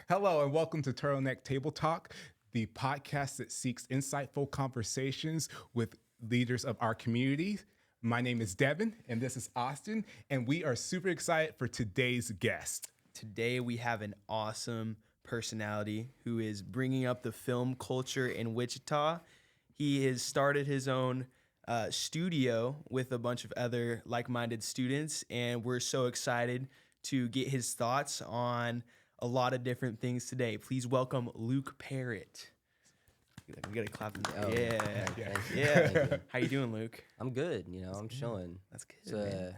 Hello, and welcome to Turtleneck Tabletalk, the podcast that seeks insightful conversations with leaders of our community. My name is Devin, and this is Austin, and we are super excited for today's guest. Today we have an awesome personality who is bringing up the film culture in Wichita. He has started his own studio with a bunch of other like-minded students, and we're so excited to get his thoughts on a lot of different things today. Please welcome Luke Parrett. We gotta clap. Yeah. How you doing, Luke? I'm good. I'm chilling. That's good. It's a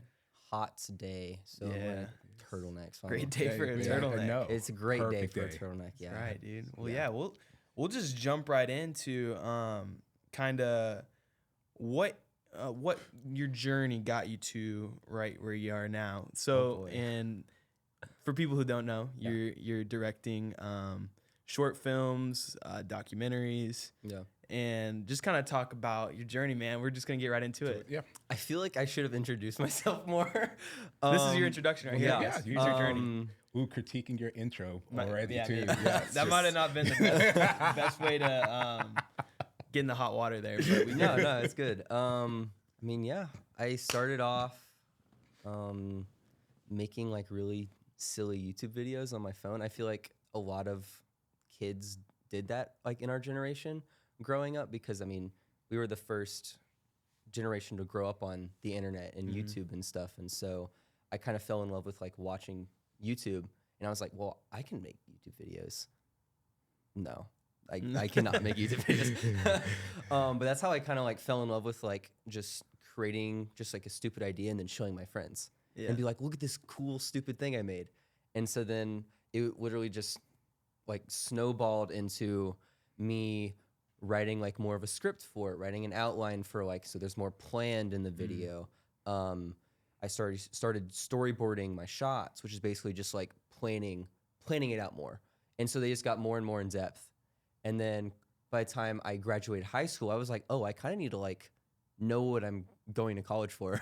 hot day, so I'm wearing turtleneck. So Great day for a turtleneck. It's a great Perfect day for day. a turtleneck. Yeah. That's right, dude. Well, we'll just jump right into kind of what your journey got you to right where you are now. So, and for people who don't know, you're directing short films, documentaries, and just kind of talk about your journey, man. We're just gonna get right into it. Yeah. I feel like I should have introduced myself more. This is your introduction right here. Yeah, use your journey. Ooh, critiquing your intro already, too. That might have not been the best way to get in the hot water there. But No, it's good. I started off making like really silly YouTube videos on my phone. I feel like a lot of kids did that like in our generation growing up because we were the first generation to grow up on the internet and YouTube and stuff, and so I kind of fell in love with like watching YouTube, and I was like, well, I can make YouTube videos. No, I cannot make YouTube videos. But that's how I kind of like fell in love with like just creating just like a stupid idea and then showing my friends and be like, look at this cool stupid thing I made. And so then it literally just like snowballed into me writing like more of a script for it, writing an outline for like, so there's more planned in the video. I started storyboarding my shots, which is basically just like planning it out more. And so they just got more and more in depth. And then by the time I graduated high school, I was like, oh, I kind of need to like know what I'm going to college for.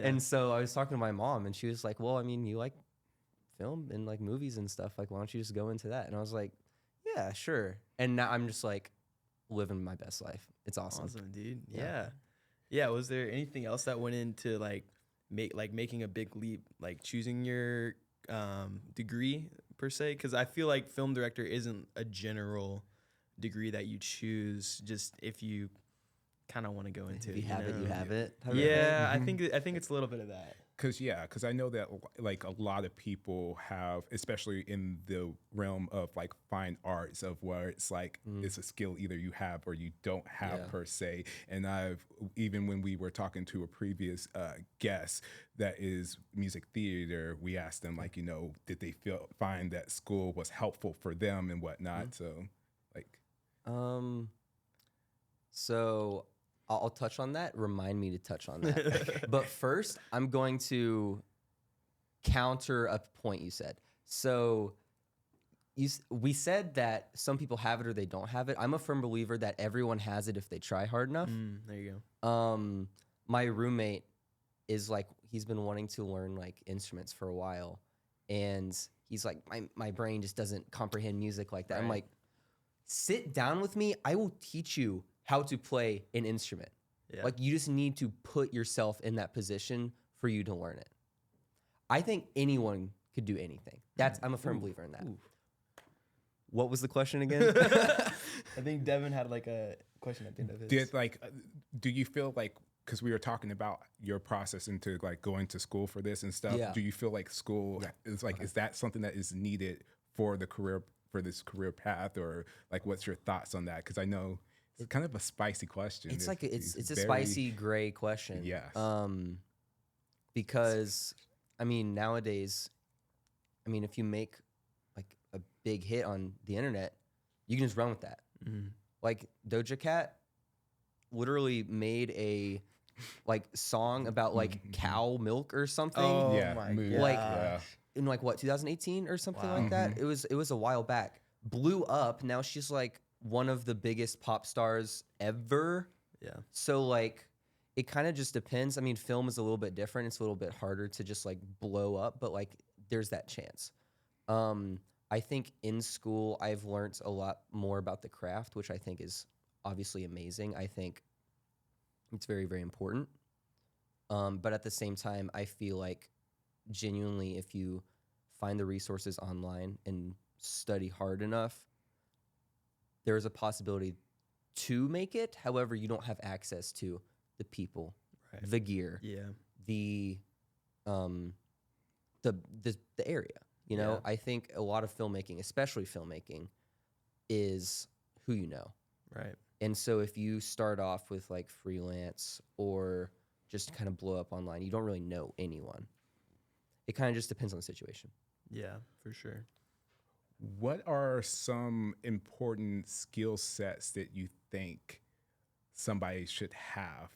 And so I was talking to my mom, and she was like, well, you like film and like movies and stuff. Like, why don't you just go into that? And I was like, yeah, sure. And now I'm just like living my best life. It's awesome. Awesome, dude. Yeah. Was there anything else that went into like making a big leap, like choosing your degree per se? Because I feel like film director isn't a general degree that you choose just if you kind of want to go into if it. You have it, you have it. Yeah, I think it's a little bit of that. Because I know that like a lot of people have, especially in the realm of like fine arts, of where it's like it's a skill either you have or you don't have per se. And even when we were talking to a previous guest that is music theater, we asked them like, did they find that school was helpful for them and whatnot? So like, so I'll touch on that. Remind me to touch on that. But first, I'm going to counter a point you said. So we said that some people have it or they don't have it. I'm a firm believer that everyone has it if they try hard enough. There you go. My roommate is like, he's been wanting to learn like instruments for a while. And he's like, my brain just doesn't comprehend music like that. Right. I'm like, sit down with me. I will teach you how to play an instrument. Like, you just need to put yourself in that position for you to learn it. I think anyone could do anything. I'm a firm believer in that. What was the question again? I think Devin had like a question at the end of his. Do you feel like, because we were talking about your process into like going to school for this and stuff, do you feel like school is like, is that something that is needed for this career path, or like, what's your thoughts on that? Because I know it's kind of a spicy question. It's like it's a spicy gray question. Yes. Because nowadays, if you make like a big hit on the internet, you can just run with that. Like Doja Cat literally made a like song about like cow milk or something. Oh my god! In like what, 2018 or something like that. It was a while back. Blew up. Now she's like one of the biggest pop stars ever. Yeah. So like, it kind of just depends. Film is a little bit different. It's a little bit harder to just like blow up, but like there's that chance. I think in school I've learned a lot more about the craft, which I think is obviously amazing. I think it's very, very important. But at the same time, I feel like genuinely, if you find the resources online and study hard enough, there's a possibility to make it. However, you don't have access to the people, the gear, the area. You know, I think a lot of filmmaking, especially filmmaking, is who you know. Right. And so if you start off with like freelance or just kind of blow up online, you don't really know anyone. It kind of just depends on the situation. Yeah, for sure. What are some important skill sets that you think somebody should have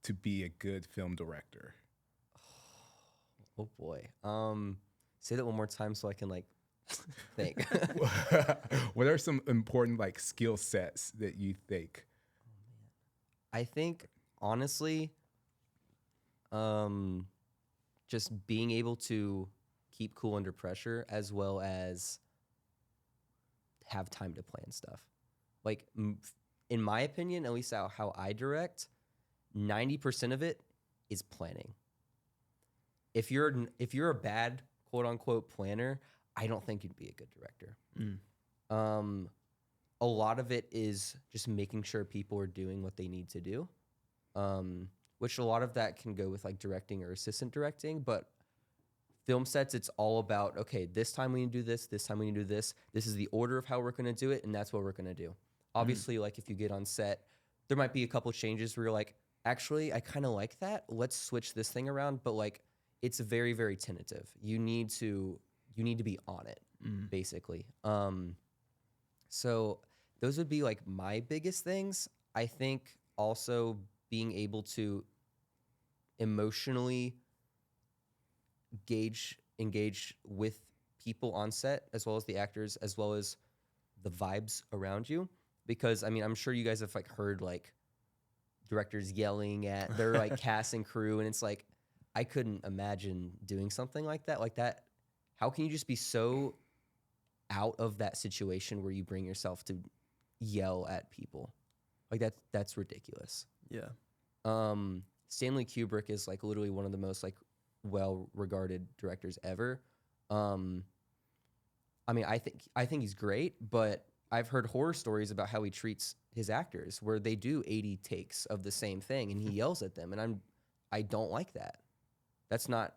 to be a good film director? Oh boy. Say that one more time so I can like think. What are some important like skill sets that you think? I think honestly, just being able to keep cool under pressure as well as have time to plan stuff. Like in my opinion, at least how I direct, 90% of it is planning. If you're a bad quote unquote planner, I don't think you'd be a good director. A lot of it is just making sure people are doing what they need to do, which a lot of that can go with like directing or assistant directing. But film sets, it's all about, okay, this time we need to do this time we need to do this. This is the order of how we're going to do it, and that's what we're going to do. Obviously, like if you get on set, there might be a couple changes where you're like, actually, I kind of like that. Let's switch this thing around. But like, it's very, very tentative. You need to be on it, basically. So those would be like my biggest things. I think also being able to emotionally engage with people on set, as well as the actors, as well as the vibes around you. Because I mean, I'm sure you guys have like heard like directors yelling at their like cast and crew, and it's like, I couldn't imagine doing something like that. Like that, how can you just be so out of that situation where you bring yourself to yell at people? Like that's ridiculous. Yeah. Stanley Kubrick is like literally one of the most like well-regarded directors ever. I mean, I think he's great, but I've heard horror stories about how he treats his actors, where they do 80 takes of the same thing and he yells at them, and I don't like that. That's not.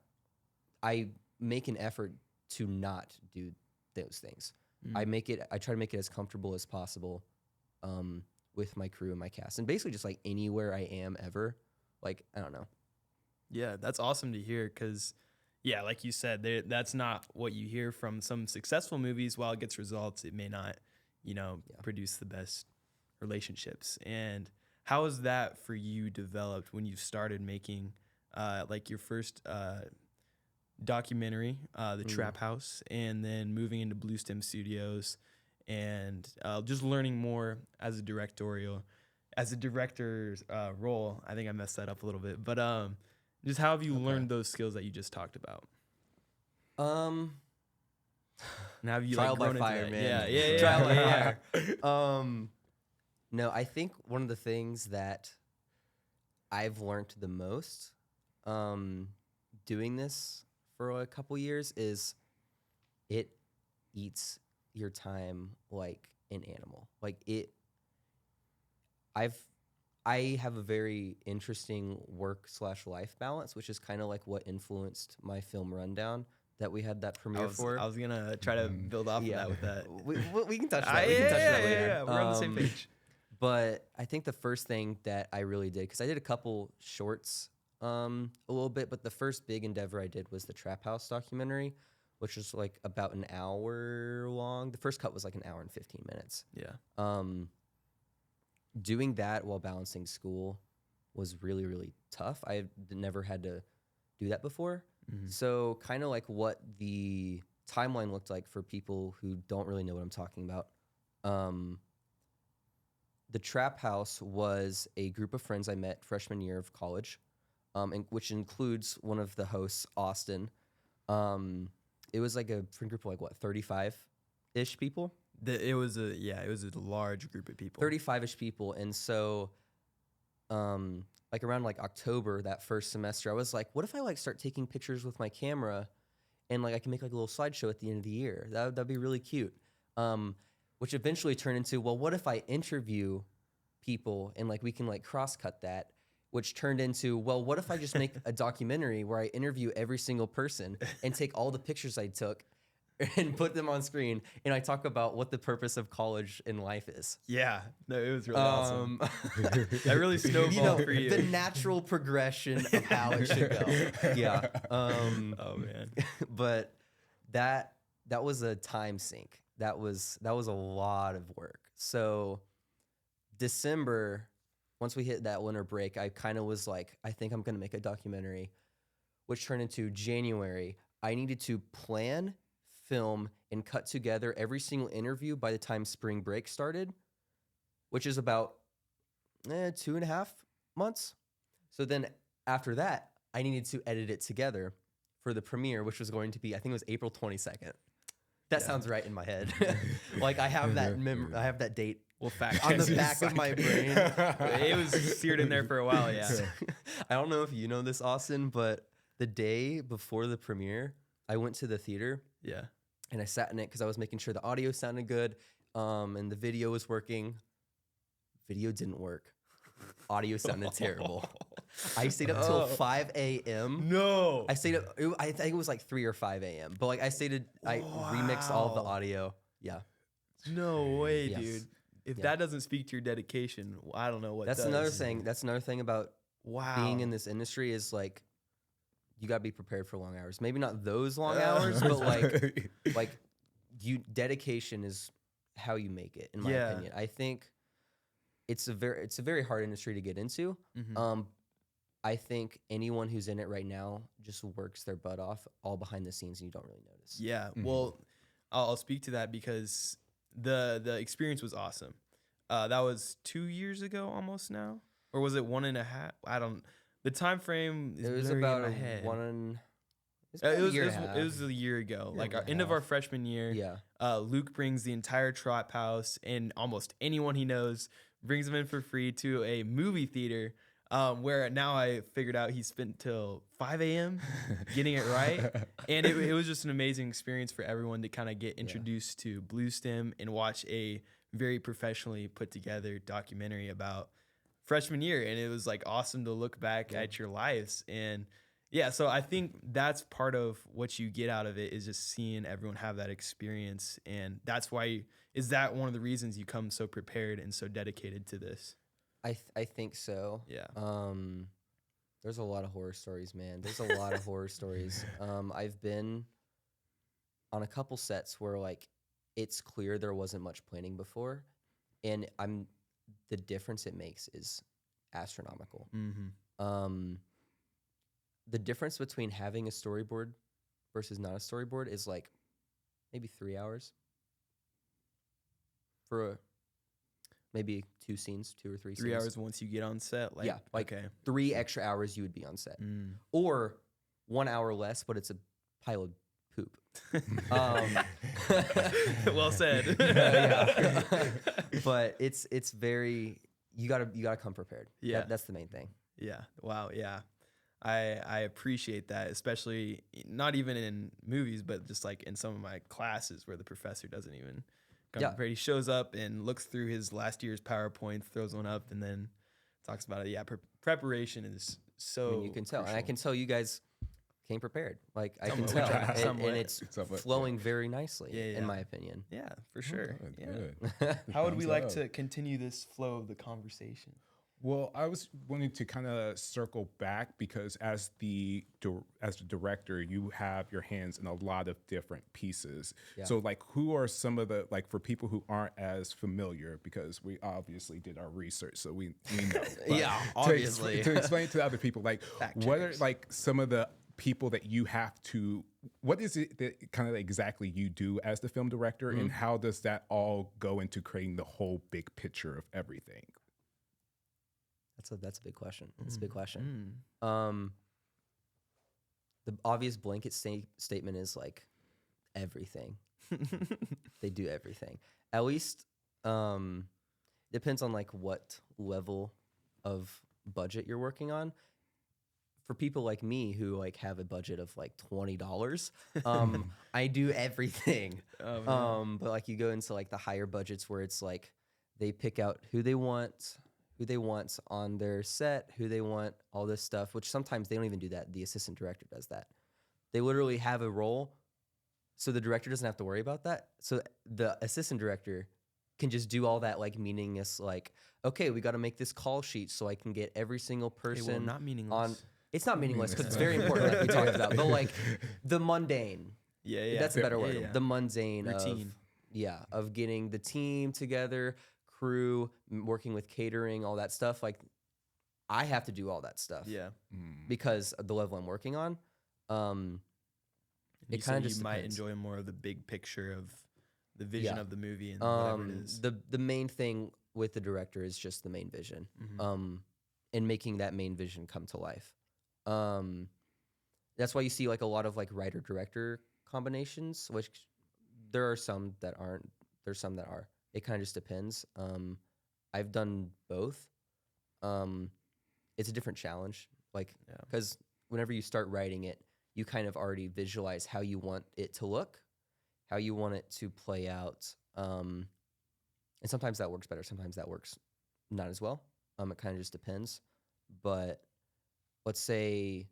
I make an effort to not do those things. I try to make it as comfortable as possible with my crew and my cast, and basically just like anywhere I am ever. Like, I don't know. Yeah, that's awesome to hear because, yeah, like you said, that's not what you hear from some successful movies. While it gets results, it may not, produce the best relationships. And how has that for you developed when you started making like your first documentary, The Trap House, and then moving into Blue Stem Studios and just learning more as a director's role? I think I messed that up a little bit, but just how have you learned those skills that you just talked about? And have you trial like grown by fire, into that? man. Yeah. Trial by fire. No, I think one of the things that I've learned the most doing this for a couple years is it eats your time like an animal. Like I have a very interesting work/life balance, which is kind of like what influenced my film rundown that we had that premiere for. I was gonna try to build off of that with that. We can touch that. We can touch that later. Yeah. We're on the same page. But I think the first thing that I really did, because I did a couple shorts a little bit, but the first big endeavor I did was the Trap House documentary, which was like about an hour long. The first cut was like an hour and 15 minutes. Yeah. Doing that while balancing school was really, really tough. I had never had to do that before. Mm-hmm. So kind of like what the timeline looked like for people who don't really know what I'm talking about. The Trap House was a group of friends I met freshman year of college, and which includes one of the hosts, Austin. it was like a friend group of like what 35-ish people. It was a large group of people. 35-ish people, and so like around like October that first semester, I was like, what if I like start taking pictures with my camera, and like I can make like a little slideshow at the end of the year. That'd be really cute. Which eventually turned into, well, what if I interview people and like we can like cross cut that, which turned into, well, what if I just make a documentary where I interview every single person and take all the pictures I took and put them on screen, and I talk about what the purpose of college and life is. Yeah, no, it was really awesome. That really snowballed for you. The natural progression of how it should go. Yeah. Oh man. But that was a time sink. That was a lot of work. So December, once we hit that winter break, I kind of was like, I think I'm gonna make a documentary, which turned into January. I needed to plan, film, and cut together every single interview by the time spring break started, which is about 2.5 months. So then after that, I needed to edit it together for the premiere, which was going to be, I think it was April 22nd. That sounds right in my head. Like I have that I have that date. Well, fact on the back of my brain. It was seared in there for a while. Yeah. I don't know if you know this, Austin, but the day before the premiere, I went to the theater. Yeah. And I sat in it because I was making sure the audio sounded good, and the video was working. Video didn't work. Audio sounded terrible. I stayed up till 5 a.m. No. I stayed up. I think it was like 3 or 5 a.m. But like I remixed all of the audio. Yeah. No way, Yes. dude. If that doesn't speak to your dedication, I don't know what That's does. another thing. That's another thing about Wow. being in this industry is like you got to be prepared for long hours. Maybe not those long hours, but like dedication is how you make it, in my opinion. I think it's a very hard industry to get into. Mm-hmm. I think anyone who's in it right now just works their butt off all behind the scenes and you don't really notice. Yeah. Mm-hmm. Well, I'll speak to that because the experience was awesome. That was 2 years ago almost now, or was it 1.5? I don't. The time frame is it was blurry about in my head. It was a year ago, Year like and our a end of half. our freshman year. Yeah. Luke brings the entire Trot House and almost anyone he knows, brings them in for free to a movie theater. Where now I figured out he spent till 5 a.m. getting it right. And it was just an amazing experience for everyone to kind of get introduced to Blue Stem and watch a very professionally put together documentary about freshman year. And it was like awesome to look back at your lives. And yeah, so I think that's part of what you get out of it is just seeing everyone have that experience. And that's why, is that one of the reasons you come so prepared and so dedicated to this? I think so. Yeah. There's a lot of horror stories, man. There's a lot of horror stories. I've been on a couple sets where like it's clear there wasn't much planning before, and the difference it makes is astronomical. Mm-hmm. The difference between having a storyboard versus not a storyboard is like maybe 3 hours for maybe 2 or 3 scenes. 3 hours once you get on set? Like, yeah, like okay. 3 extra hours you would be on set. Or 1 hour less, but it's a pile of poop. Well said. Yeah. But it's very, you gotta come prepared. Yeah. That's the main thing. Yeah. Wow. Yeah. I appreciate that, especially not even in movies, but just like in some of my classes where the professor doesn't even come prepared. He shows up and looks through his last year's PowerPoint, throws one up, and then talks about it. Yeah, preparation is so. I mean, you can tell, crucial. and I can tell you guys came prepared. Like I can Somewhat. tell, Somewhat. and it's flowing very nicely, in my opinion. Yeah, for sure. Good. How would we like Thumbs up. to continue this flow of the conversation? Well, I was wanting to kind of circle back because as the director, you have your hands in a lot of different pieces. Yeah. So, like, who are some of the, like, for people who aren't as familiar, because we obviously did our research, so we know. But Yeah, obviously. To explain to other people, like, Fact what are checkers. like some of the people that you have to, what is it that kind of exactly you do as the film director, and how does that all go into creating the whole big picture of everything? That's a big question. That's a big question. The obvious blanket statement is like everything. They do everything. At least depends on like what level of budget you're working on. For people like me who like have a budget of like $20, I do everything. But like you go into like the higher budgets where it's like they pick out who they want on their set, who they want, all this stuff, which sometimes they don't even do that. The assistant director does that. They literally have a role, so the director doesn't have to worry about that. So the assistant director can just do all that like meaningless, like, okay, we got to make this call sheet so I can get every single person not meaningless. on. It's not meaningless because it's very important, like we talked about. But like the mundane, that's a better word. Yeah. The mundane routine, of getting the team together, crew, working with catering, all that stuff. Like I have to do all that stuff, because of the level I'm working on. It kind of just might depends. enjoy more of the big picture of the vision of the movie and whatever it is. The main thing with the director is just the main vision, and making that main vision come to life. That's why you see like a lot of like writer director combinations, which there are some that aren't. There's some that are. It kind of just depends. I've done both. It's a different challenge, like because whenever you start writing it, you kind of already visualize how you want it to look, how you want it to play out. And sometimes that works better. Sometimes that works not as well. It kind of just depends. But let's say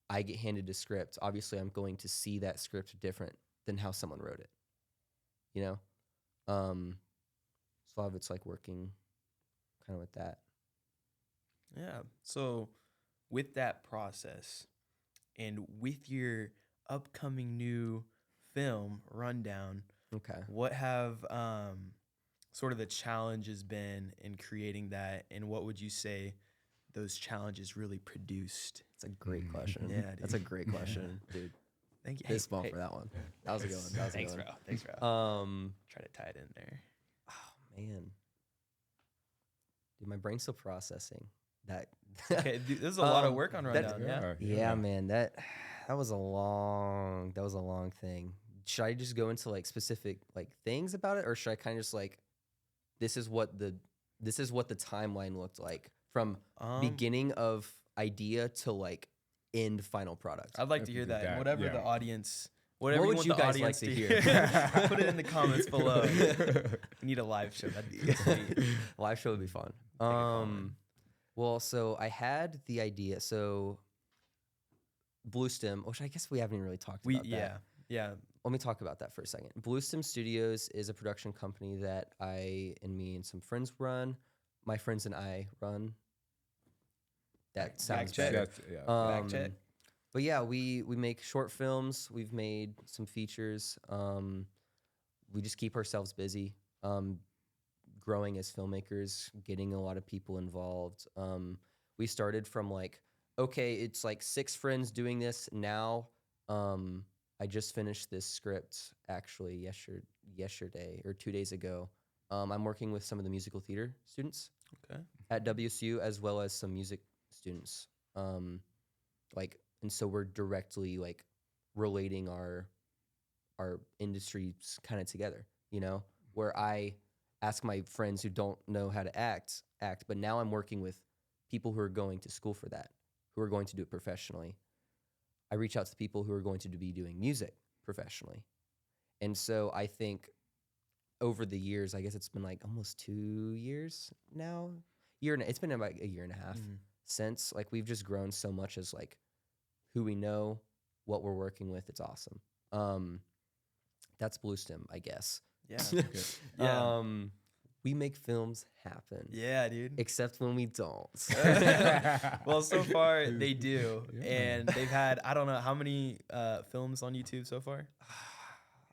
I get handed a script. Obviously, I'm going to see that script different than how someone wrote it. You know? So a lot of it's like working kind of with that. Yeah. So with that process and with your upcoming new film, Rundown, what have sort of the challenges been in creating that, and what would you say those challenges really produced? It's a great question. Yeah, dude. That's a great question, dude. Thank you. Fist bump for that one. That was a good one. Thanks, bro. Try to tie it in there. Oh man, dude, my brain's still processing that. Okay, dude, this is a lot of work on Rundown. Yeah, man. That was a long thing. Should I just go into like specific like things about it, or should I kind of just like, this is what the timeline looked like from beginning of idea to like end final product? I'd like to hear that. And whatever the audience, what would you guys like to hear? Put it in the comments below. We need a live show. That'd be sweet. Live show would be fun. Well, so I had the idea. So Blue Stem, which I guess we haven't even really talked about that. Yeah. Let me talk about that for a second. Blue Stem Studios is a production company that me and some friends run. My friends and I run. That sounds better. Back check. But yeah, we make short films. We've made some features. We just keep ourselves busy, growing as filmmakers, getting a lot of people involved. We started from like, okay, it's like 6 friends doing this now. I just finished this script actually yesterday or 2 days ago. I'm working with some of the musical theater students at WSU, as well as some music students. And so we're directly like relating our industries kind of together, you know, where I ask my friends who don't know how to act, but now I'm working with people who are going to school for that, who are going to do it professionally. I reach out to people who are going to be doing music professionally. And so I think over the years, I guess it's been like almost 2 years now. It's been about a year and a half since. Like we've just grown so much as like who we know, what we're working with. It's awesome. That's Blue Stem, I guess. Yeah. We make films happen. Yeah, dude. Except when we don't. Well, so far they do. And they've had, I don't know, how many films on YouTube so far?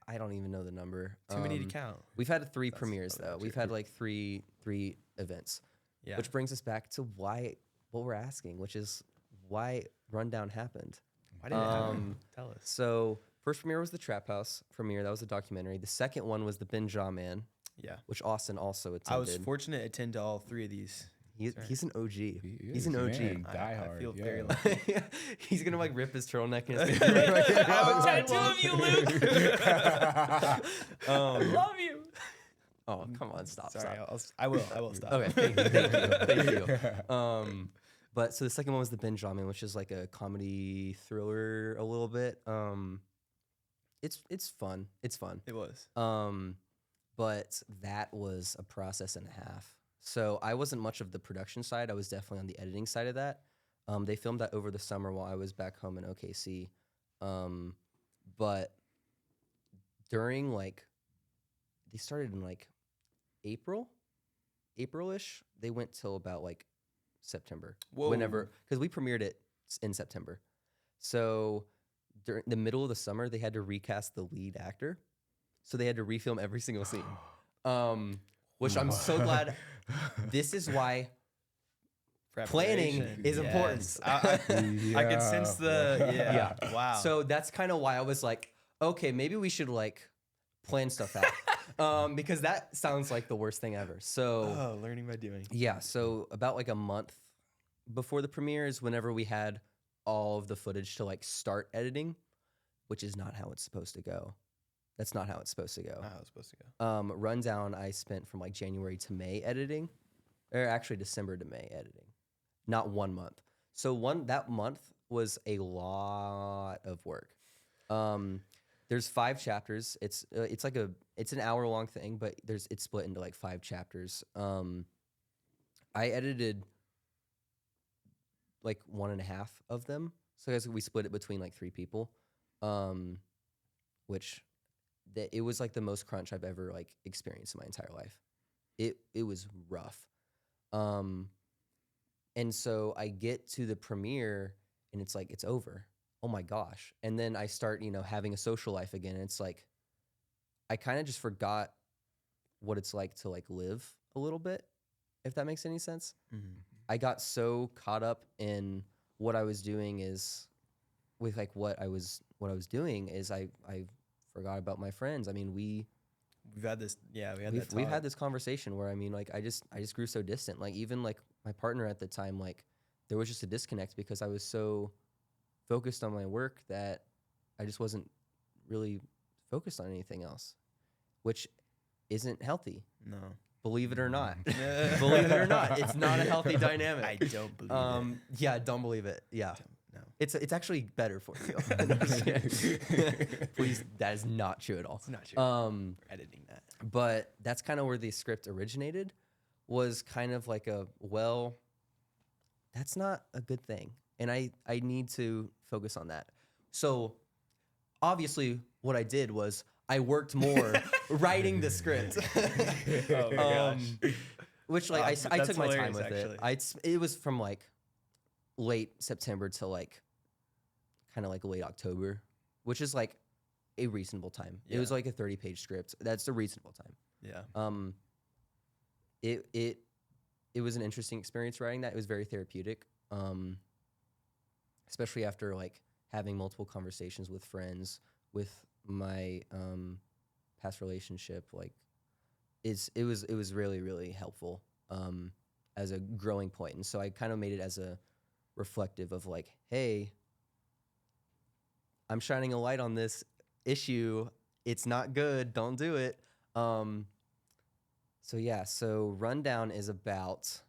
I don't even know the number. Too many to count. We've had 3 premieres, though. We've had like three events. Yeah. Which brings us back to what we're asking, which is why Rundown happened. Why did it happen? Tell us. So first premiere was the Trap House premiere. That was a documentary. The second one was the Ben Jaw Man. Yeah. Which Austin also attended. I was fortunate to attend to all 3 of these. He's an OG. He's is, an OG. man. Die hard. I feel yeah. very lucky. He's gonna like rip his turtleneck and it's gonna be like, Tattoo of you, Luke. I love you. oh, come on, stop. Sorry, I will stop. Okay, thank you. But so the second one was the binge ramen, which is like a comedy thriller a little bit. It's fun. It's fun. It was. But that was a process and a half. So I wasn't much of the production side. I was definitely on the editing side of that. They filmed that over the summer while I was back home in OKC. But during like, they started in like April-ish. They went till about like September. Whoa. Whenever, because we premiered it in September. So during the middle of the summer, they had to recast the lead actor. So they had to refilm every single scene. Which I'm so glad. This is why planning is important. I can sense the Yeah. Wow. So that's kind of why I was like, okay, maybe we should like plan stuff out. Because that sounds like the worst thing ever. So learning by doing. yeah, so about like a month before the premiere is whenever we had all of the footage to like start editing, which is not how it's supposed to go. That's not how it's supposed to go. Not how it's supposed to go. Rundown, I spent from like January to May editing, or actually December to May editing, not 1 month. So that month was a lot of work. There's 5 chapters. It's an hour-long thing, but it's split into like 5 chapters. I edited like 1.5 of them. So I guess we split it between like 3 people, which it was like the most crunch I've ever like experienced in my entire life. It was rough. And so I get to the premiere and it's like, it's over. Oh my gosh. And then I start, having a social life again. And it's like, I kind of just forgot what it's like to like live a little bit, if that makes any sense. Mm-hmm. I got so caught up in what I was doing what I was doing is I forgot about my friends. I mean, we've had this, we've had this conversation where, I mean, like, I just grew so distant. Like, even like my partner at the time, like, there was just a disconnect because I was so focused on my work that I just wasn't really focused on anything else, which isn't healthy. No. Believe it or not. Believe it or not. It's not a healthy dynamic. I don't believe it. Yeah, don't believe it. Yeah. No. It's actually better for you. Please, that is not true at all. It's not true. We're editing that. But that's kind of where the script originated, was kind of like that's not a good thing. And I need to focus on that. So obviously what I did was I worked more writing the script. Oh my gosh. Which like I took my time with actually. it was from like late September to like kind of like late October, which is like a reasonable time. Yeah. It was like a 30-page script. That's a reasonable time. Yeah. It was an interesting experience writing that. It was very therapeutic. Especially after like having multiple conversations with friends, with my past relationship, like it was really, really helpful as a growing point. And so I kind of made it as a reflective of like, hey, I'm shining a light on this issue. It's not good. Don't do it. So Rundown is about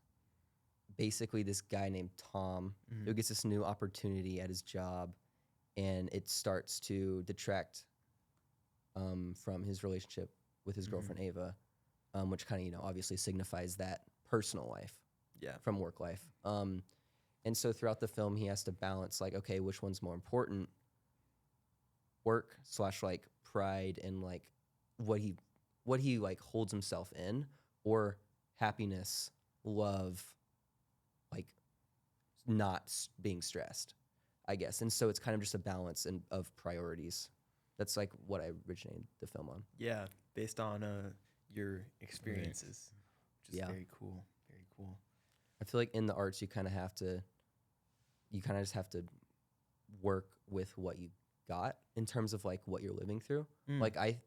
basically this guy named Tom who gets this new opportunity at his job, and it starts to detract from his relationship with his girlfriend Ava, which kind of obviously signifies that personal life from work life. And so throughout the film, he has to balance like, okay, which one's more important? Work / like pride and like what he like holds himself in, or happiness, love, like not being stressed, I guess. And so it's kind of just a balance of priorities. That's like what I originated the film on. Yeah, based on your experiences, which is very cool. Very cool. I feel like in the arts, you kind of just have to work with what you got in terms of like what you're living through. Like I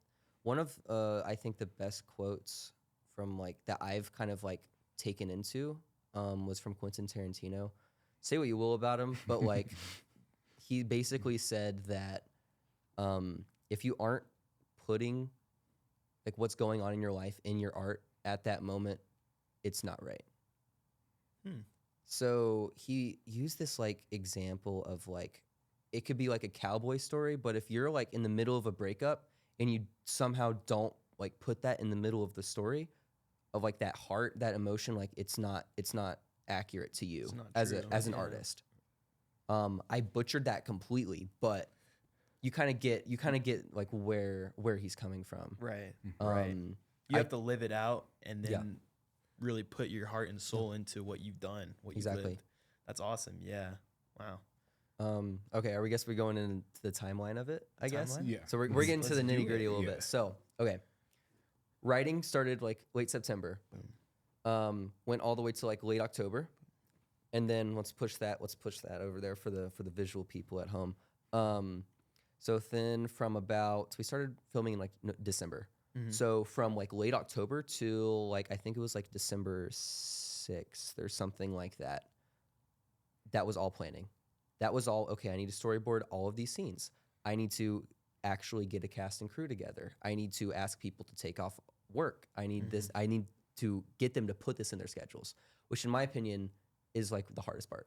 think the best quotes from like that I've kind of like taken into was from Quentin Tarantino. Say what you will about him, but like he basically said that if you aren't putting like what's going on in your life in your art at that moment, it's not right. So he used this like example of like it could be like a cowboy story, but if you're like in the middle of a breakup and you somehow don't like put that in the middle of the story of like that heart, that emotion, like it's not accurate to you as an artist. I butchered that completely, but you kind of get like where he's coming from. Right. Right. You have to live it out and then really put your heart and soul into what you've done, what you've lived. That's awesome. Yeah. Wow. Okay, I guess we're going into the timeline of it, I guess. Yeah. So we're getting to the nitty gritty a little bit. So, okay. Writing started like late September. Went all the way to like late October. And then let's push that over there for the visual people at home. So then we started filming in like December. So from like late October to like, I think it was like December 6th or something like that. That was all planning. That was all, okay, I need to storyboard all of these scenes. I need to actually get a cast and crew together. I need to ask people to take off work. I need this, I need to get them to put this in their schedules, which in my opinion is like the hardest part.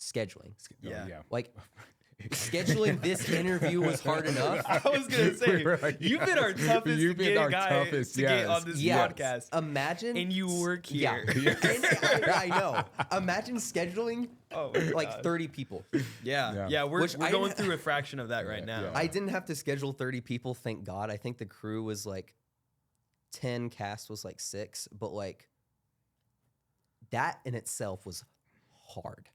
Scheduling. Yeah. Like scheduling this interview was hard enough. I was gonna say you've been our toughest to get on this podcast. Imagine, and you work here. I know. Imagine scheduling like 30 people. Yeah. We're going through a fraction of that right now. I didn't have to schedule 30 people, thank God. I think the crew was like 10, cast was like 6, but like that in itself was hard.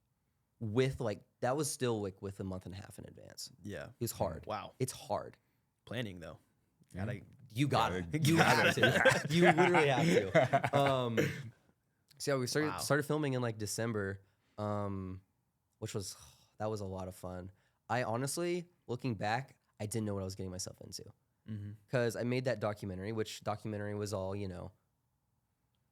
With like that was still like with a month and a half in advance. Yeah, it was hard. Wow, it's hard. Planning though, you have to. You literally have to. So yeah, we started filming in like December, which was a lot of fun. I honestly, looking back, I didn't know what I was getting myself into because I made that documentary, which documentary was all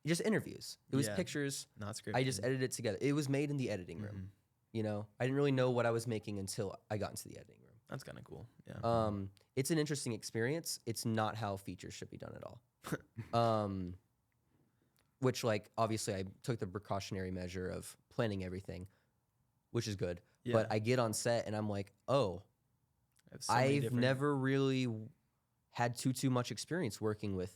just interviews. It was pictures, not scripted. I just edited it together. It was made in the editing room. You know, I didn't really know what I was making until I got into the editing room. That's kind of cool. Yeah. It's an interesting experience. It's not how features should be done at all. Which, like, obviously, I took the precautionary measure of planning everything, which is good. Yeah. But I get on set and I'm like, oh, I've never really had too much experience working with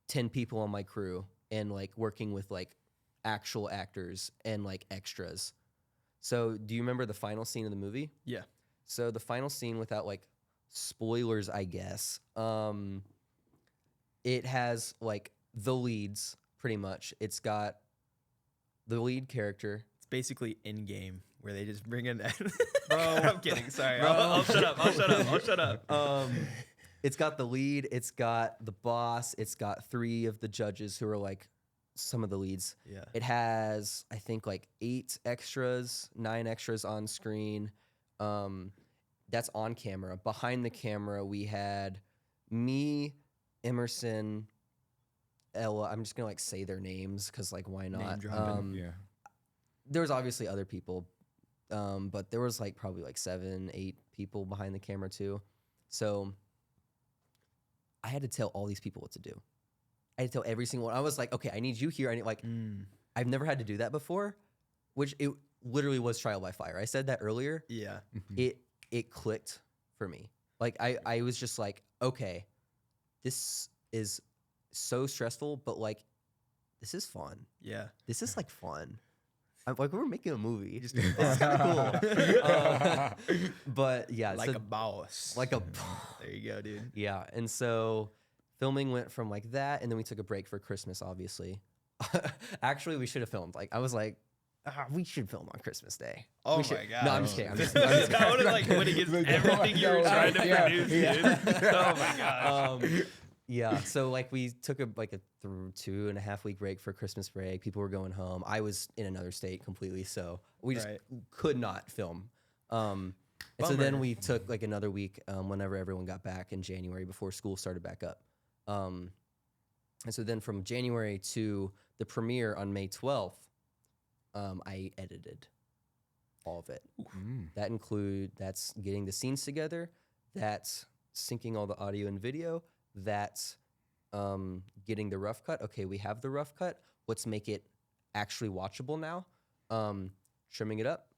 10 people on my crew and like working with like actual actors and like extras. So do you remember the final scene of the movie? Yeah. So the final scene, without like spoilers, I guess, it has like the leads pretty much. It's got the lead character. It's basically In-Game where they just bring in Bro, I'm kidding. Sorry. I'll shut up. It's got the lead. It's got the boss. It's got 3 of the judges who are like some of the leads. Yeah. It has, I think, like 9 extras on screen. That's on camera. Behind the camera, we had me, Emerson, Ella. I'm just gonna like say their names because like why not? There was obviously other people, but there was like probably like 7, 8 people behind the camera too. So I had to tell all these people what to do. I had to tell every single one. I was like, okay, I need you here. I need like, I've never had to do that before, which it literally was trial by fire. I said that earlier. Yeah. It clicked for me. Like I was just like, okay, this is so stressful, but like, this is fun. Yeah. This is like fun. I'm like, we're making a movie. This is kind of cool. But yeah. Like a boss. There you go, dude. Yeah. And so filming went from like that, and then we took a break for Christmas, obviously. Actually, we should have filmed. Like, I was like, we should film on Christmas Day. Oh my God. No, I'm just kidding. That would have like went against everything you were trying to produce, dude. Oh my gosh. Yeah. So like we took a 2.5 week break for Christmas break. People were going home. I was in another state completely, so we just could not film. And so then we took like another week whenever everyone got back in January before school started back up. And so then from January to the premiere on May 12th, I edited all of it. That's getting the scenes together, that's syncing all the audio and video, that's getting the rough cut. Okay, we have the rough cut. Let's make it actually watchable now. Trimming it up,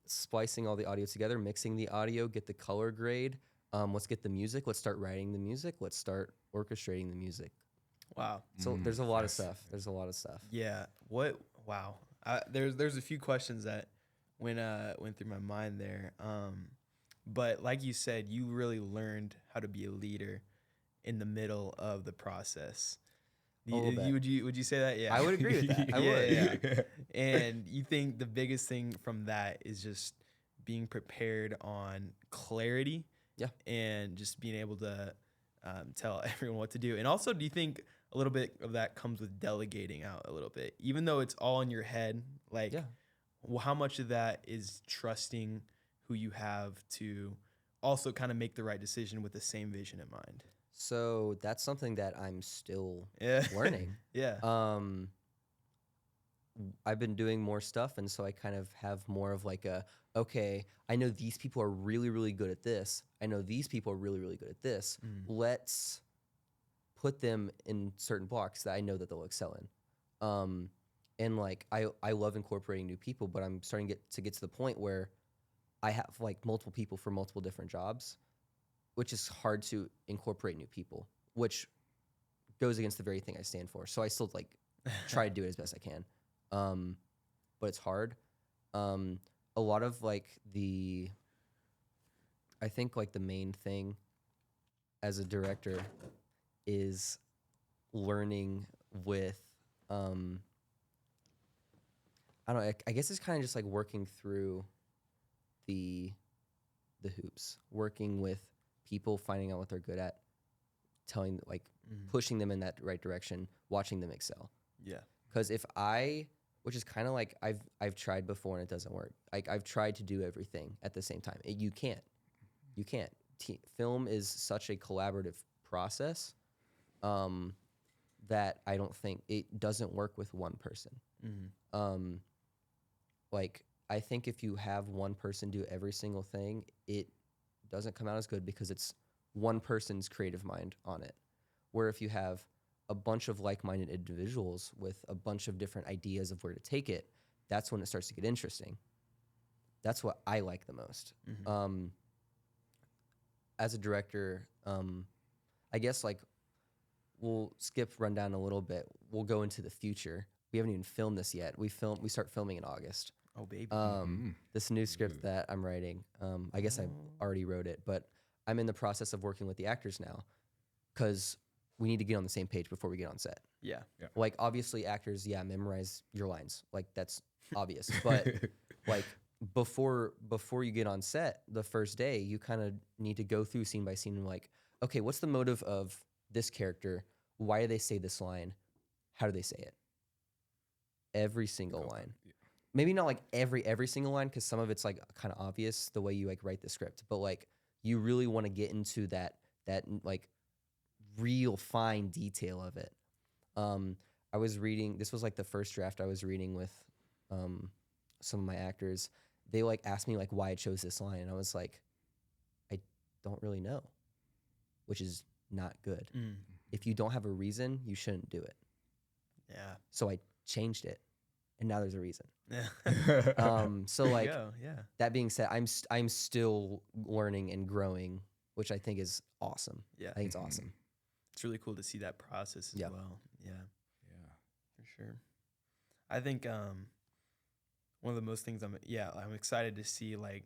splicing all the audio together, mixing the audio, get the color grade. Let's get the music. Let's start writing the music. Let's start orchestrating the music. Wow. So there's a lot of stuff. There's a lot of stuff. Yeah. Wow. There's a few questions that went through my mind there. But like you said, you really learned how to be a leader in the middle of the process. Would you say that? Yeah. I would agree with that. I would. Yeah. And you think the biggest thing from that is just being prepared on clarity. Yeah. And just being able to tell everyone what to do. And also, do you think a little bit of that comes with delegating out a little bit, even though it's all in your head? Like, how much of that is trusting who you have to also kind of make the right decision with the same vision in mind? So that's something that I'm still learning. Yeah. I've been doing more stuff, and so I kind of have more of like okay, I know these people are really, really good at this. I know these people are really, really good at this. Let's put them in certain blocks that I know that they'll excel in. And like I love incorporating new people, but I'm starting to get to the point where I have like multiple people for multiple different jobs, which is hard to incorporate new people, which goes against the very thing I stand for. So I still like try to do it as best I can. But it's hard. A lot of like I think like the main thing as a director is learning with, I don't know, I guess it's kind of just like working through the hoops, working with people, finding out what they're good at, pushing them in that right direction, watching them excel. Yeah. Because which is kind of like I've tried before and it doesn't work. Like I've tried to do everything at the same time. You can't. Film is such a collaborative process that I don't think it doesn't work with one person. Like I think if you have one person do every single thing, it doesn't come out as good because it's one person's creative mind on it. Where if you have a bunch of like-minded individuals with a bunch of different ideas of where to take it, that's when it starts to get interesting. That's what I like the most. As a director, I guess like we'll run down a little bit. We'll go into the future. We haven't even filmed this yet. We start filming in August. Oh, baby. This new script that I'm writing, I guess I already wrote it, but I'm in the process of working with the actors now because we need to get on the same page before we get on set. Yeah. Like obviously actors, memorize your lines. Like that's obvious. But like before you get on set, the first day, you kind of need to go through scene by scene and like, okay, what's the motive of this character? Why do they say this line? How do they say it? Every single line. Yeah. Maybe not like every single line, because some of it's like kind of obvious the way you like write the script, but like you really want to get into that like real fine detail of it. I was reading, this was like the first draft I was reading with some of my actors. They like asked me like why I chose this line, and I was like, I don't really know, which is not good. If you don't have a reason, you shouldn't do it. Yeah. So I changed it, and now there's a reason. Yeah. So like, that being said, I'm still learning and growing, which I think is awesome. Yeah. I think it's awesome. It's really cool to see that process as well. Yeah. For sure. I think one of the most things I'm excited to see like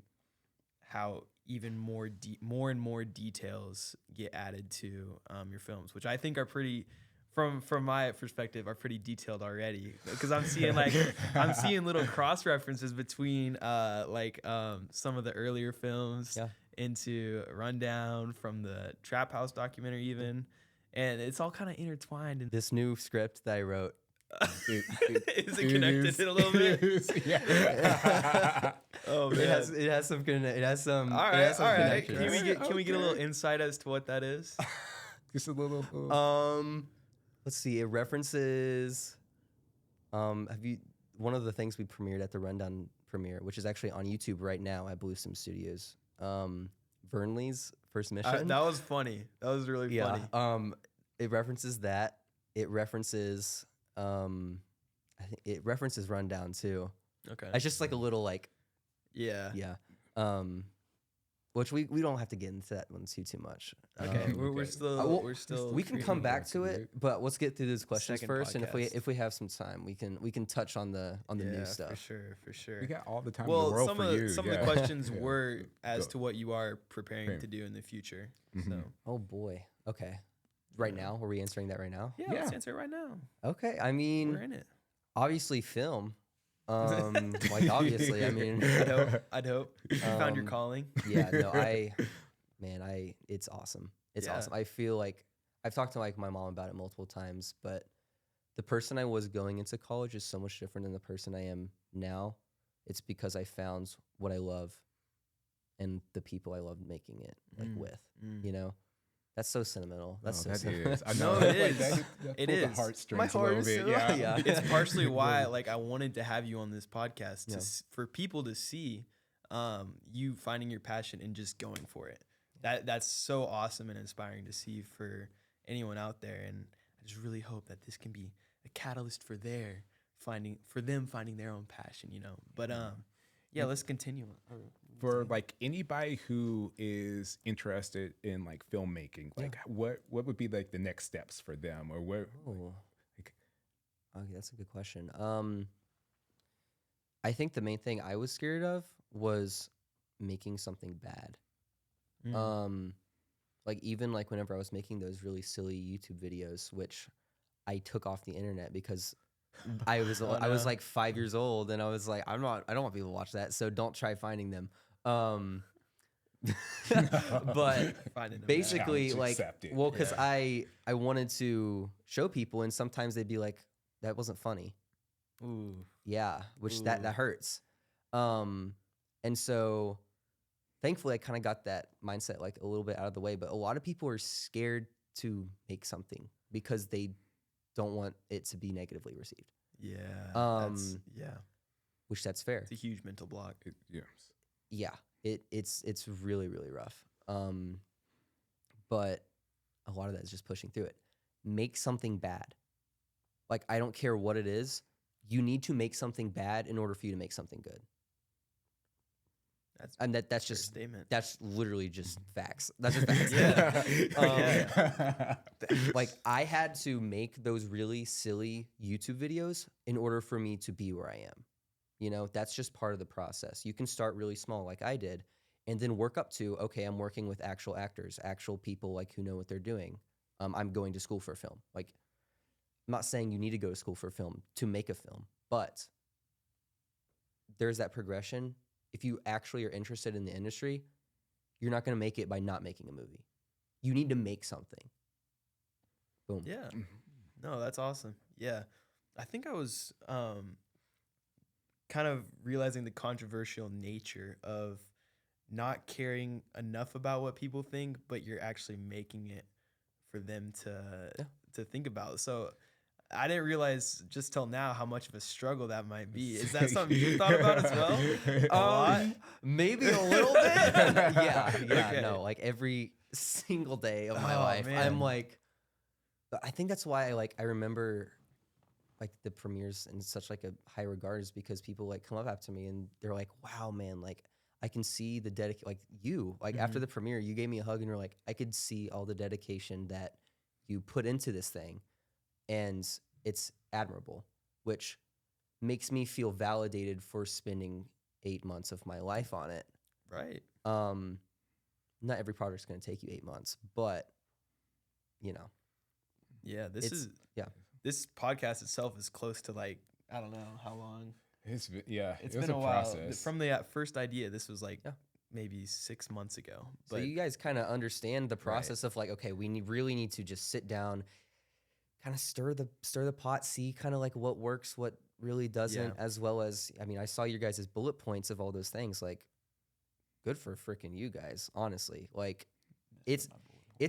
how even more and more details get added to your films, which I think are pretty, from my perspective, are pretty detailed already. Because I'm seeing little cross references between some of the earlier films into Rundown, from the Trap House documentary even, and it's all kind of intertwined. In this new script that I wrote. Is it connected in a little bit? Yeah. Oh man, it has some. All right. Can we get a little insight as to what that is? Just a little. Let's see. It references. Have you one of the things we premiered at the Rundown premiere, which is actually on YouTube right now at Blue Sim Studios. Vernley's first mission. That was funny. That was really funny. It references that. It references I think it references Rundown too. Okay. It's just like a little like yeah. Which we don't have to get into that one too much. Okay. We're still we can come back to it, but let's get through these questions first, podcast. and if we have some time, we can touch on the new stuff. For sure. We got all the time in the world some for of you. some of the questions were as to what you are preparing to do in the future. So. Oh boy. Okay. Right now, are we answering that right now? Yeah, let's answer it right now. Okay. I mean, we're in it. Obviously, film. Like obviously, I mean, I'd hope you found your calling. Yeah, no, it's awesome. It's awesome. I feel like I've talked to like my mom about it multiple times, but the person I was going into college is so much different than the person I am now. It's because I found what I love and the people I love making it with, you know. That's so sentimental. That's so sentimental. Is. I know it is. It is. The heartstrings My heart a little is bit. so Yeah. It's partially why like I wanted to have you on this podcast for people to see you finding your passion and just going for it. That's so awesome and inspiring to see for anyone out there. And I just really hope that this can be a catalyst for them finding their own passion, you know. But yeah, let's continue. For like anybody who is interested in like filmmaking, like what would be like the next steps for them, or where? Okay, that's a good question. I think the main thing I was scared of was making something bad. Like even like whenever I was making those really silly YouTube videos, which I took off the internet because I was I was like 5 years old, and I was like, I don't want people to watch that, so don't try finding them. But basically, like, well, because I wanted to show people, and sometimes they'd be like, that wasn't funny. Ooh. Yeah, which that hurts. And so thankfully I kind of got that mindset like a little bit out of the way, but a lot of people are scared to make something because they don't want it to be negatively received. Yeah. Which that's fair. It's a huge mental block. Yeah. It's really, really rough. But a lot of that is just pushing through it. Make something bad. Like, I don't care what it is. You need to make something bad in order for you to make something good. That's just statement. That's literally just facts. That's just facts. Like, I had to make those really silly YouTube videos in order for me to be where I am. You know, that's just part of the process. You can start really small like I did and then work up to, okay, I'm working with actual actors, actual people like who know what they're doing. I'm going to school for film. Like, I'm not saying you need to go to school for film to make a film, but there's that progression. If you actually are interested in the industry, you're not going to make it by not making a movie. You need to make something. Boom. Yeah. No, that's awesome. Yeah. I think I was kind of realizing the controversial nature of not caring enough about what people think, but you're actually making it for them to think about. So I didn't realize just till now how much of a struggle that might be. Is that something you thought about as well? A lot? Maybe a little bit. Yeah. Okay. No, like every single day of my life, man. I'm like, I think that's why I remember like the premieres in such like a high regard is because people like come up after me and they're like, wow, man, like I can see the dedication, like you, like after the premiere, you gave me a hug and you're like, I could see all the dedication that you put into this thing. And it's admirable, which makes me feel validated for spending 8 months of my life on it. Right. Not every project's going to take you 8 months, but you know. Yeah, this podcast itself is close to like, I don't know how long. It's been a while. process. From the first idea, this was like maybe 6 months ago. But so you guys kind of understand the process of like, okay, we really need to just sit down, kind of stir the pot, see kind of like what works, what really doesn't, as well as, I mean, I saw your guys' bullet points of all those things. Like, good for freaking you guys, honestly. Like, it's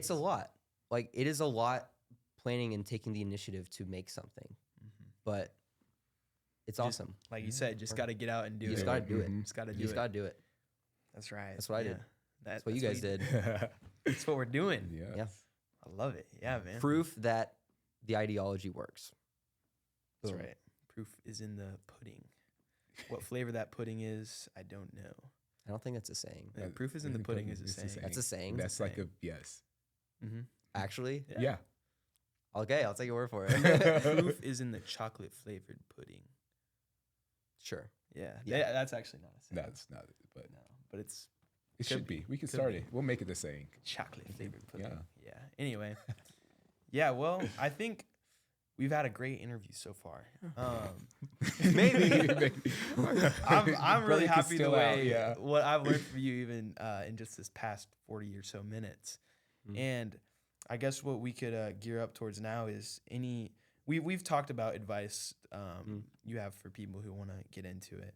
a lot. Like, it is a lot planning and taking the initiative to make something. But it's awesome. Like you said, just got to get out and do it. You just got to do it. Just got to do You just it. got to do it. That's right. That's what I did. That's what you guys did. That's what we're doing. Yeah. I love it. Yeah, man. Proof that the ideology works. That's Boom. right. Proof is in the pudding. What flavor that pudding is, I don't know. I don't think that's a saying. Proof is in the pudding is a saying. That's a saying. That's like a yes. Mm-hmm. Actually? Yeah. Okay, I'll take your word for it. Proof is in the chocolate flavored pudding. Sure. Yeah. Yeah. That's actually not a saying. That's not it, but No, but it's it should be. We can start it. We'll make it the saying. chocolate flavored pudding. Yeah. Yeah. Anyway. Yeah, well, I think we've had a great interview so far. Maybe. I'm really Break is happy the still way out, yeah. what I've learned from you even in just this past 40 or so minutes. Mhm. And I guess what we could gear up towards now is we've talked about advice you have for people who want to get into it.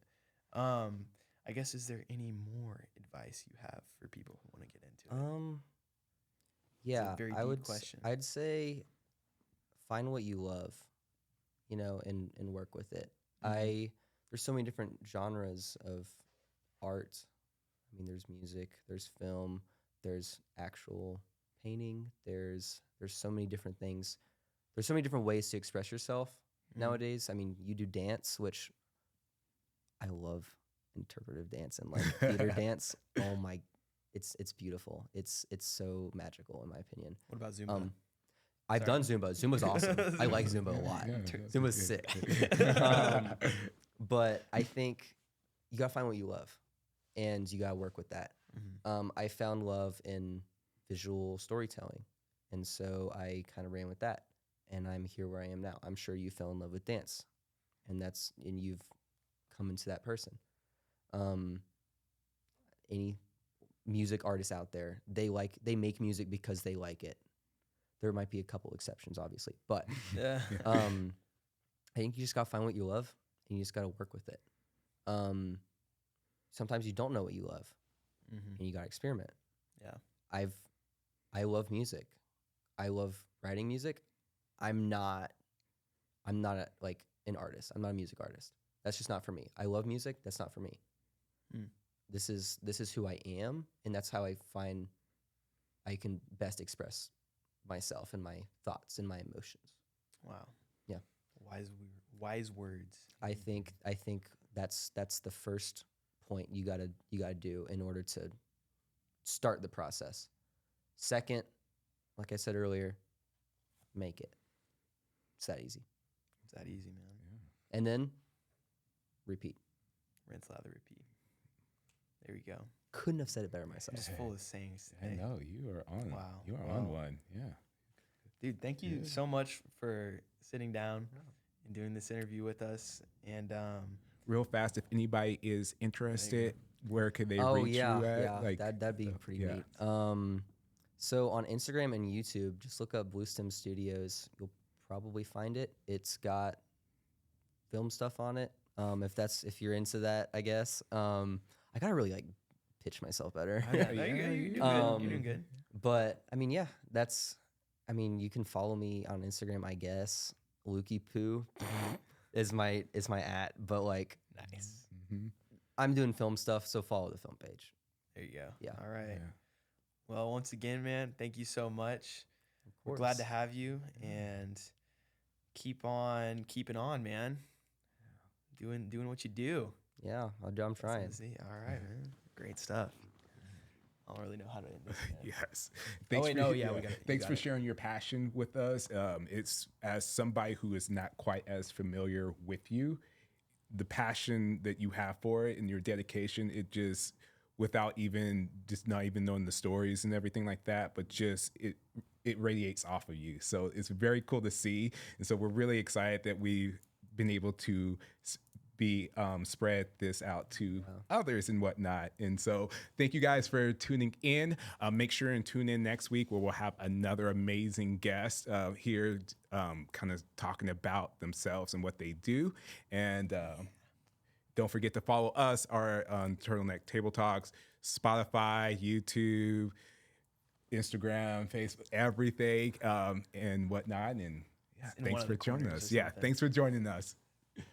I guess, is there any more advice you have for people who want to get into it? Yeah, very I deep would. question. I'd say find what you love, and work with it. Mhm. There's so many different genres of art. I mean, there's music, there's film, there's actual painting. There's so many different things. There's so many different ways to express yourself nowadays. I mean, you do dance, which I love interpretive dance and like theater dance. Oh my, it's beautiful. It's so magical in my opinion. What about Zumba? I've done Zumba. Zumba's awesome. I like Zumba a lot. Zumba's sick. But I think you gotta find what you love, and you gotta work with that. Mhm. I found love in visual storytelling, and so I kind of ran with that, and I'm here where I am now. I'm sure you fell in love with dance, and you've come into that person. Any music artists out there, they make music because they like it. There might be a couple exceptions, obviously, but Yeah. I think you just gotta find what you love, and you just gotta work with it. Sometimes you don't know what you love, Mhm. and you gotta experiment. Yeah. I love music. I love writing music. I'm not like an artist. I'm not a music artist. That's just not for me. I love music. That's not for me. Mm. This is who I am, and that's how I find I can best express myself and my thoughts and my emotions. Wow. Yeah. Wise words. I think that's the first point you gotta do in order to start the process. Second, like I said earlier, make it. It's that easy. It's that easy, man. And then repeat. Rinse, lather, repeat. There we go. Couldn't have said it better myself. Just full of sayings I today. know you are on. Wow. You are Wow. on one. Yeah. Dude, thank you so much for sitting down and doing this interview with us. And Real fast, if anybody is interested, where could they reach you at? Yeah, Like, that'd be pretty yeah. neat. So on Instagram and YouTube, just look up Blue Stem Studios. You'll probably find it. It's got film stuff on it. If you're into that, I guess. I gotta really like pitch myself better. you're doing good. You're doing good. But I mean, yeah, you can follow me on Instagram, I guess. Lukey Poo is my @ but like Nice. I'm doing film stuff, so follow the film page. There you go. Yeah. All right. Yeah. Well, once again, man, thank you so much. Of We're course. glad to have you, and keep on keeping on, man. Doing what you do. Yeah, I'm That's trying. easy. All right, man. Great stuff. I don't really know how to end this. Man. Yes. wait, no, yeah, we got it. You Thanks got for it. sharing your passion with us. It's as somebody who is not quite as familiar with you, the passion that you have for it and your dedication, it just without not even knowing the stories and everything like that, but just it radiates off of you. So it's very cool to see. And so we're really excited that we've been able to spread this out to others and whatnot. And so thank you guys for tuning in. Make sure and tune in next week where we'll have another amazing guest here kind of talking about themselves and what they do. And don't forget to follow us on Turtleneck Table Talks, Spotify, YouTube, Instagram, Facebook, everything, and whatnot. And yeah, In thanks one of for the joining corners us. or Yeah, something. thanks for joining us.